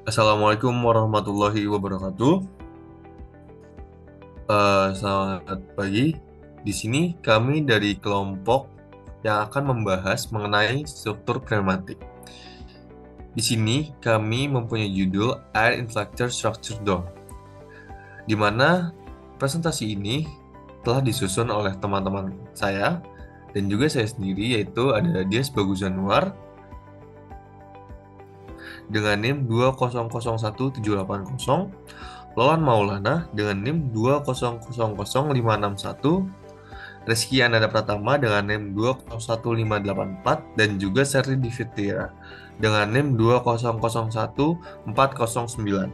Assalamualaikum warahmatullahi wabarakatuh. Selamat pagi. Di sini kami dari kelompok yang akan membahas mengenai struktur pneumatik. Di sini kami mempunyai judul Air Inflector Structure Dome, di mana presentasi ini telah disusun oleh teman-teman saya dan juga saya sendiri, yaitu ada Dias Bagus Januar dengan NIM 2001780, Lolan Maulana dengan NIM 2000561, Rizky Ananda Pratama dengan NIM 201584, dan juga Serdi Divitira dengan NIM 2001409.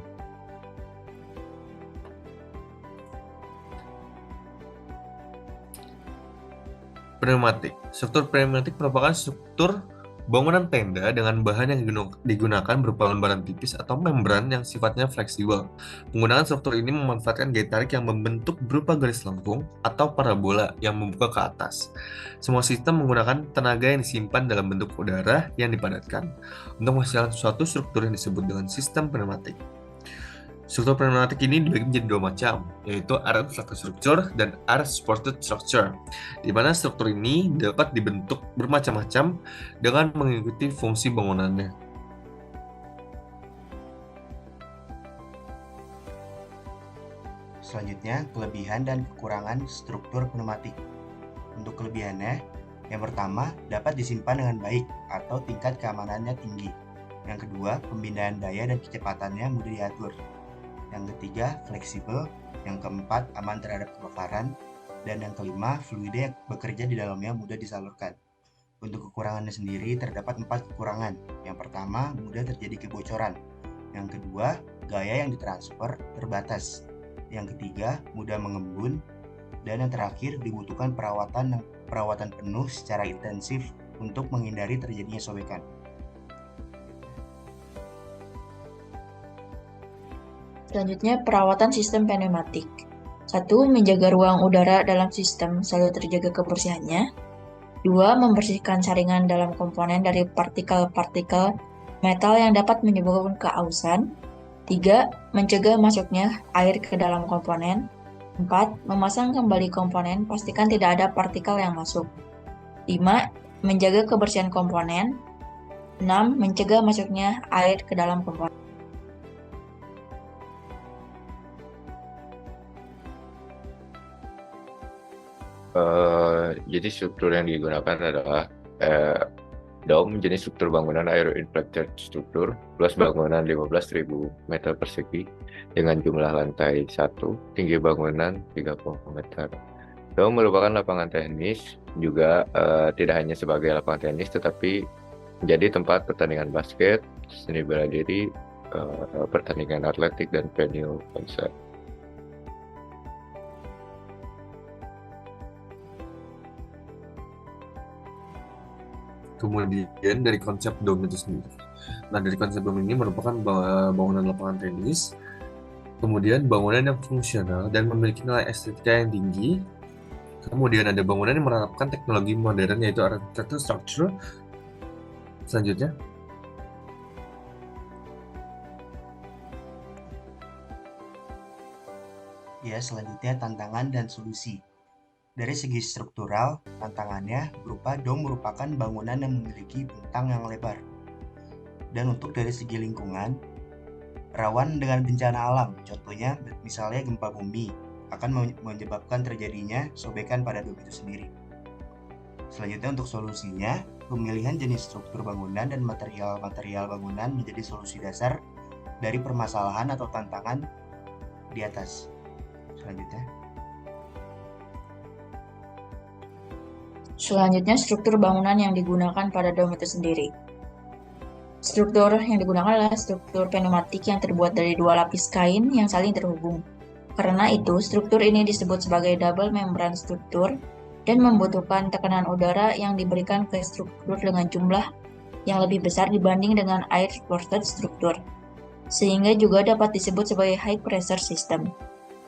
Pneumatik. Struktur pneumatik merupakan struktur bangunan tenda dengan bahan yang digunakan berupa lembaran tipis atau membran yang sifatnya fleksibel. Penggunaan struktur ini memanfaatkan gaya tarik yang membentuk berupa garis lengkung atau parabola yang membuka ke atas. Semua sistem menggunakan tenaga yang disimpan dalam bentuk udara yang dipadatkan untuk menghasilkan suatu struktur yang disebut dengan sistem pneumatik. Struktur pneumatik ini dibagi menjadi dua macam, yaitu air inflected structure dan air supported structure, di mana struktur ini dapat dibentuk bermacam-macam dengan mengikuti fungsi bangunannya. Selanjutnya, kelebihan dan kekurangan struktur pneumatik. Untuk kelebihannya, yang pertama, dapat disimpan dengan baik atau tingkat keamanannya tinggi. Yang kedua, pembinaan daya dan kecepatannya mudah diatur. Yang ketiga, fleksibel. Yang keempat, aman terhadap kebakaran. Dan yang kelima, fluida yang bekerja di dalamnya mudah disalurkan. Untuk kekurangannya sendiri, terdapat 4 kekurangan. Yang pertama, mudah terjadi kebocoran. Yang kedua, gaya yang ditransfer terbatas. Yang ketiga, mudah mengembun. Dan yang terakhir, dibutuhkan perawatan penuh secara intensif untuk menghindari terjadinya sobekan. Selanjutnya, perawatan sistem pneumatik. 1. Menjaga ruang udara dalam sistem selalu terjaga kebersihannya. 2. Membersihkan saringan dalam komponen dari partikel-partikel metal yang dapat menyebabkan keausan. 3. Mencegah masuknya air ke dalam komponen. 4. Memasang kembali komponen, pastikan tidak ada partikel yang masuk. 5. Menjaga kebersihan komponen. 6. Mencegah masuknya air ke dalam komponen. Jadi struktur yang digunakan adalah dome, jenis struktur bangunan air inflected struktur, luas bangunan 15.000 meter persegi dengan jumlah lantai 1, tinggi bangunan 30 meter. Dome merupakan lapangan tenis, juga tidak hanya sebagai lapangan tenis, tetapi menjadi tempat pertandingan basket, seni bela diri, pertandingan atletik, dan venue konser. Kemudian dari konsep dome itu sendiri. Nah, dari konsep dome ini merupakan bangunan lapangan tenis, kemudian bangunan yang fungsional dan memiliki nilai estetika yang tinggi. Kemudian ada bangunan yang menerapkan teknologi modern, yaitu architectural structure. Selanjutnya, Ya, selanjutnya tantangan dan solusi. Dari segi struktural, tantangannya berupa dom merupakan bangunan yang memiliki bentang yang lebar. Dan untuk dari segi lingkungan, rawan dengan bencana alam, contohnya misalnya gempa bumi, akan menyebabkan terjadinya sobekan pada dom itu sendiri. Selanjutnya untuk solusinya, pemilihan jenis struktur bangunan dan material-material bangunan menjadi solusi dasar dari permasalahan atau tantangan di atas. Selanjutnya, struktur bangunan yang digunakan pada dom itu sendiri. Struktur yang digunakan adalah struktur pneumatik yang terbuat dari dua lapis kain yang saling terhubung. Karena itu, struktur ini disebut sebagai double membran struktur dan membutuhkan tekanan udara yang diberikan ke struktur dengan jumlah yang lebih besar dibanding dengan air supported struktur, sehingga juga dapat disebut sebagai high pressure system.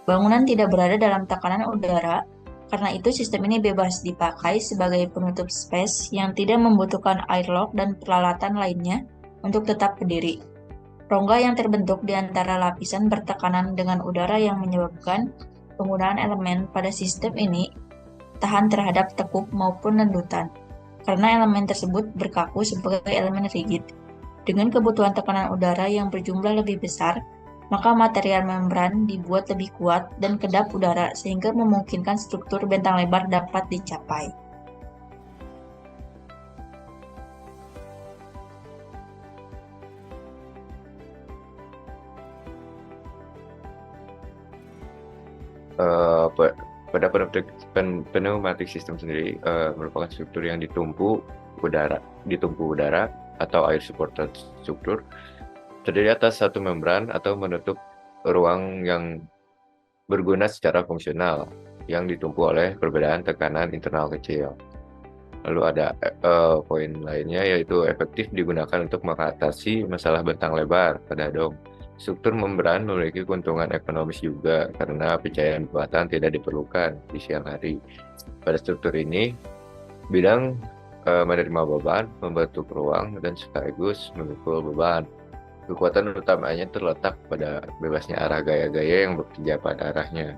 Bangunan tidak berada dalam tekanan udara. Karena itu, sistem ini bebas dipakai sebagai penutup space yang tidak membutuhkan airlock dan peralatan lainnya untuk tetap berdiri. Rongga yang terbentuk di antara lapisan bertekanan dengan udara yang menyebabkan penggunaan elemen pada sistem ini tahan terhadap tekup maupun lendutan, karena elemen tersebut berkaku sebagai elemen rigid. Dengan kebutuhan tekanan udara yang berjumlah lebih besar, maka material membran dibuat lebih kuat dan kedap udara sehingga memungkinkan struktur bentang lebar dapat dicapai. Pada pneumatic system sendiri merupakan struktur yang ditumpu udara atau air supported struktur terdiri atas satu membran atau menutup ruang yang berguna secara fungsional yang ditumpu oleh perbedaan tekanan internal kecil. Lalu ada poin lainnya yaitu efektif digunakan untuk mengatasi masalah bentang lebar pada dom. Struktur membran memiliki keuntungan ekonomis juga karena pencahayaan buatan tidak diperlukan di siang hari. Pada struktur ini, bidang menerima beban, membentuk ruang, dan sekaligus memikul beban. Kekuatan utamanya terletak pada bebasnya arah gaya-gaya yang bekerja pada arahnya.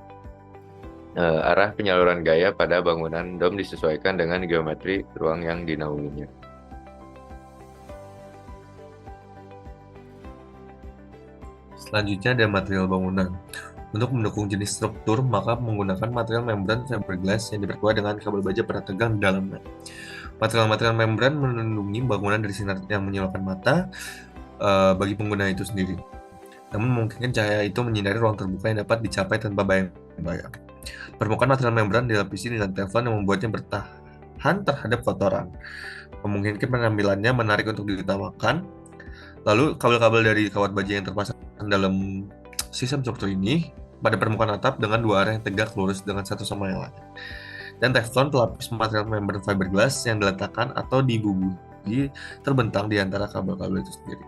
Arah penyaluran gaya pada bangunan dom disesuaikan dengan geometri ruang yang dinaunginya. Selanjutnya ada material bangunan. Untuk mendukung jenis struktur, maka menggunakan material membran fiberglass yang diperkuat dengan kabel baja perat tegang di dalamnya. Material-material membran melindungi bangunan dari sinar yang menyilaukan mata bagi pengguna itu sendiri. Namun memungkinkan cahaya itu menyinari ruang terbuka yang dapat dicapai tanpa bayang-bayang. Permukaan material membran dilapisi dengan teflon yang membuatnya bertahan terhadap kotoran. Memungkinkan penampilannya menarik untuk diutamakan. Lalu kabel-kabel dari kawat baja yang terpasang dalam sistem struktur ini pada permukaan atap dengan dua arah yang tegak lurus dengan satu sama yang lain. Dan teflon pelapis material membran fiberglass yang diletakkan atau dibubuhi terbentang di antara kabel-kabel itu sendiri.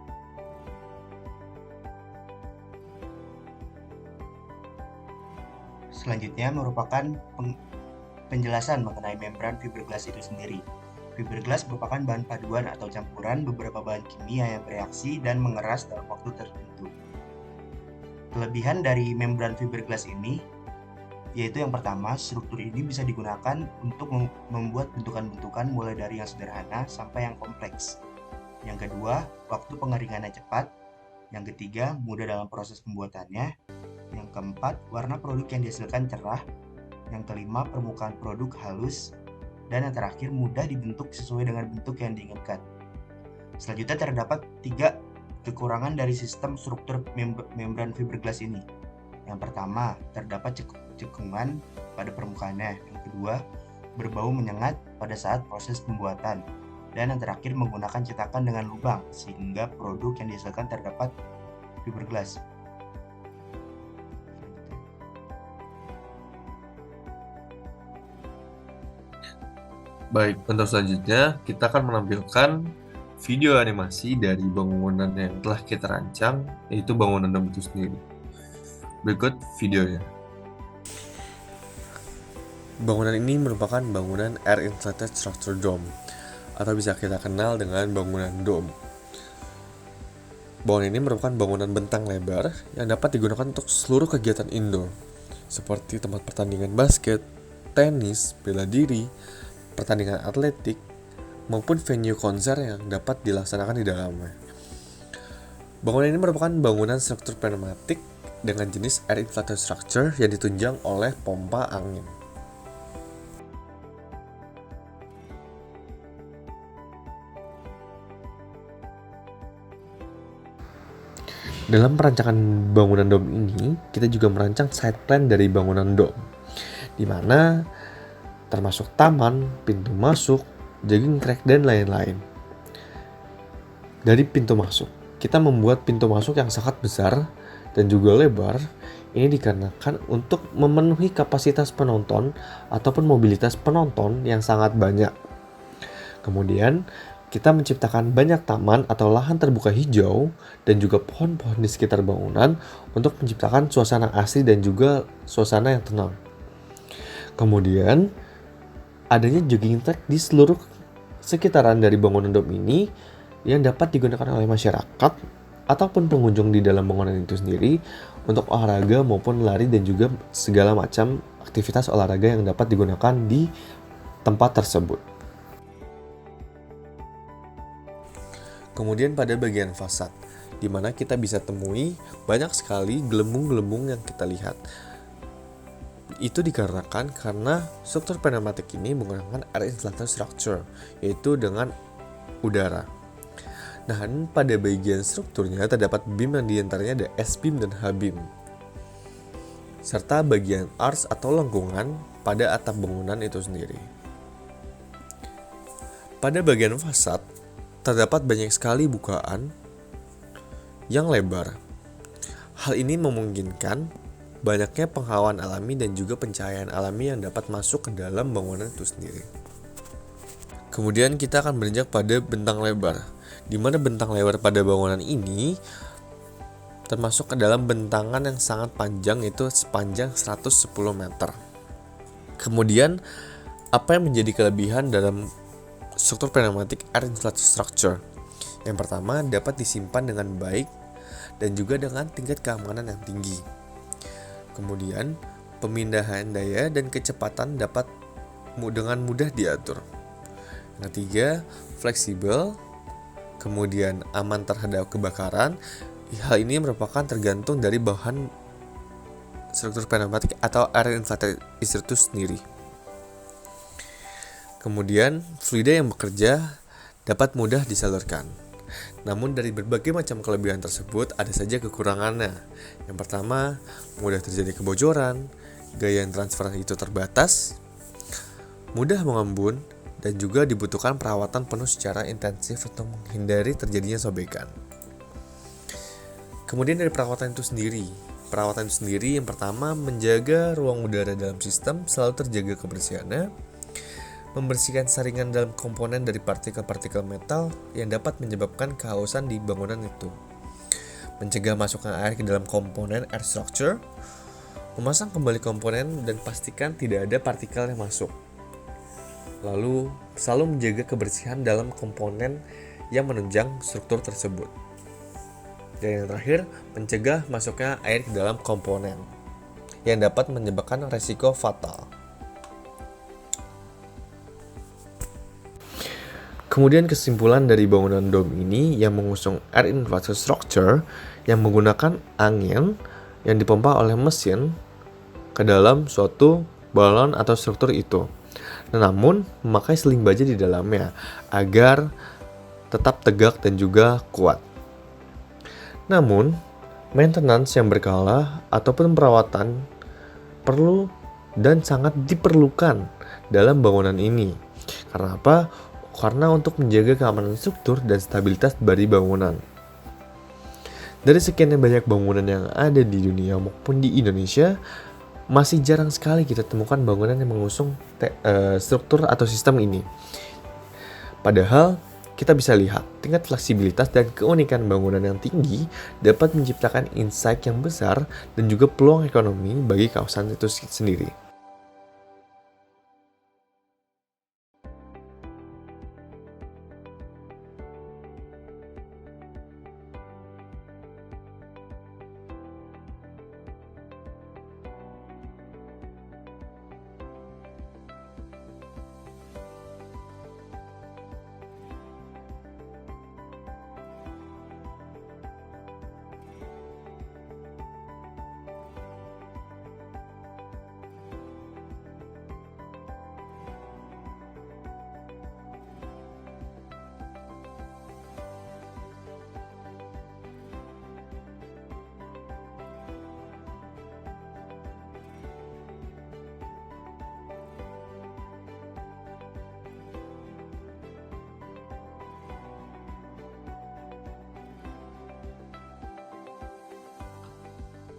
Selanjutnya merupakan penjelasan mengenai membran fiberglass itu sendiri. Fiberglass merupakan bahan paduan atau campuran beberapa bahan kimia yang bereaksi dan mengeras dalam waktu tertentu. Kelebihan dari membran fiberglass ini yaitu yang pertama, struktur ini bisa digunakan untuk membuat bentukan-bentukan mulai dari yang sederhana sampai yang kompleks. Yang kedua, waktu pengeringannya cepat. Yang ketiga, mudah dalam proses pembuatannya. Yang keempat, warna produk yang dihasilkan cerah. Yang kelima, permukaan produk halus. Dan yang terakhir, mudah dibentuk sesuai dengan bentuk yang diinginkan. Selanjutnya terdapat 3 kekurangan dari sistem struktur membran fiberglass ini. Yang pertama, terdapat cekungan pada permukaannya. Yang kedua, berbau menyengat pada saat proses pembuatan. Dan yang terakhir, menggunakan cetakan dengan lubang sehingga produk yang dihasilkan terdapat fiberglass. Baik, untuk selanjutnya kita akan menampilkan video animasi dari bangunan yang telah kita rancang, yaitu bangunan dom itu sendiri. Berikut videonya. Bangunan ini merupakan bangunan air inflated structure dome, atau bisa kita kenal dengan bangunan dom. Bangunan ini merupakan bangunan bentang lebar yang dapat digunakan untuk seluruh kegiatan indoor, seperti tempat pertandingan basket, tenis, bela diri, pertandingan atletik, maupun venue konser yang dapat dilaksanakan di dalamnya. Bangunan ini merupakan bangunan struktur pneumatik dengan jenis air inflated structure yang ditunjang oleh pompa angin. Dalam perancangan bangunan dom ini, kita juga merancang side plan dari bangunan dom, di mana termasuk taman, pintu masuk, jogging track, dan lain-lain. Dari pintu masuk, kita membuat pintu masuk yang sangat besar dan juga lebar. Ini dikarenakan untuk memenuhi kapasitas penonton ataupun mobilitas penonton yang sangat banyak. Kemudian, kita menciptakan banyak taman atau lahan terbuka hijau dan juga pohon-pohon di sekitar bangunan untuk menciptakan suasana asri dan juga suasana yang tenang. Kemudian, adanya jogging track di seluruh sekitaran dari bangunan dom ini yang dapat digunakan oleh masyarakat ataupun pengunjung di dalam bangunan itu sendiri untuk olahraga maupun lari dan juga segala macam aktivitas olahraga yang dapat digunakan di tempat tersebut. Kemudian pada bagian fasad, di mana kita bisa temui banyak sekali gelembung-gelembung yang kita lihat. Itu dikarenakan karena struktur pneumatik ini menggunakan air inflated structure, yaitu dengan udara. Nah, pada bagian strukturnya terdapat beam yang diantaranya ada S-beam dan H-beam, serta bagian arch atau lengkungan pada atap bangunan itu sendiri. Pada bagian fasad, terdapat banyak sekali bukaan yang lebar. Hal ini memungkinkan banyaknya penghawaan alami dan juga pencahayaan alami yang dapat masuk ke dalam bangunan itu sendiri. Kemudian kita akan beranjak pada bentang lebar, di mana bentang lebar pada bangunan ini termasuk ke dalam bentangan yang sangat panjang, yaitu sepanjang 110 meter. Kemudian, apa yang menjadi kelebihan dalam struktur pneumatik air inflated structure? Yang pertama, dapat disimpan dengan baik dan juga dengan tingkat keamanan yang tinggi. Kemudian, pemindahan daya dan kecepatan dapat dengan mudah diatur. Yang ketiga, fleksibel, kemudian aman terhadap kebakaran. Hal ini merupakan tergantung dari bahan struktur pneumatik atau air inflated itu sendiri. Kemudian, fluida yang bekerja dapat mudah disalurkan. Namun dari berbagai macam kelebihan tersebut ada saja kekurangannya. Yang pertama, mudah terjadi kebocoran, gaya transfer itu terbatas, mudah mengembun, dan juga dibutuhkan perawatan penuh secara intensif untuk menghindari terjadinya sobekan. Kemudian dari perawatan itu sendiri yang pertama menjaga ruang udara dalam sistem selalu terjaga kebersihannya, membersihkan saringan dalam komponen dari partikel-partikel metal yang dapat menyebabkan kehausan di bangunan itu, mencegah masuknya air ke dalam komponen air structure, memasang kembali komponen dan pastikan tidak ada partikel yang masuk. Lalu, selalu menjaga kebersihan dalam komponen yang menunjang struktur tersebut. Dan yang terakhir, mencegah masuknya air ke dalam komponen yang dapat menyebabkan resiko fatal. Kemudian kesimpulan dari bangunan dom ini yang mengusung air inflated structure yang menggunakan angin yang dipompa oleh mesin ke dalam suatu balon atau struktur itu. Namun memakai seling baja di dalamnya agar tetap tegak dan juga kuat. Namun, maintenance yang berkala ataupun perawatan perlu dan sangat diperlukan dalam bangunan ini. Karena apa? Karena untuk menjaga keamanan struktur dan stabilitas dari bangunan. Dari sekian banyak bangunan yang ada di dunia maupun di Indonesia, masih jarang sekali kita temukan bangunan yang mengusung struktur atau sistem ini. Padahal, kita bisa lihat tingkat fleksibilitas dan keunikan bangunan yang tinggi dapat menciptakan insight yang besar dan juga peluang ekonomi bagi kawasan itu sendiri.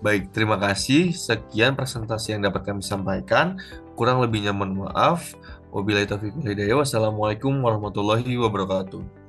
Baik, terima kasih. Sekian presentasi yang dapat kami sampaikan. Kurang lebihnya mohon maaf. Wabillahi taufiq wal hidayah. Wassalamualaikum warahmatullahi wabarakatuh.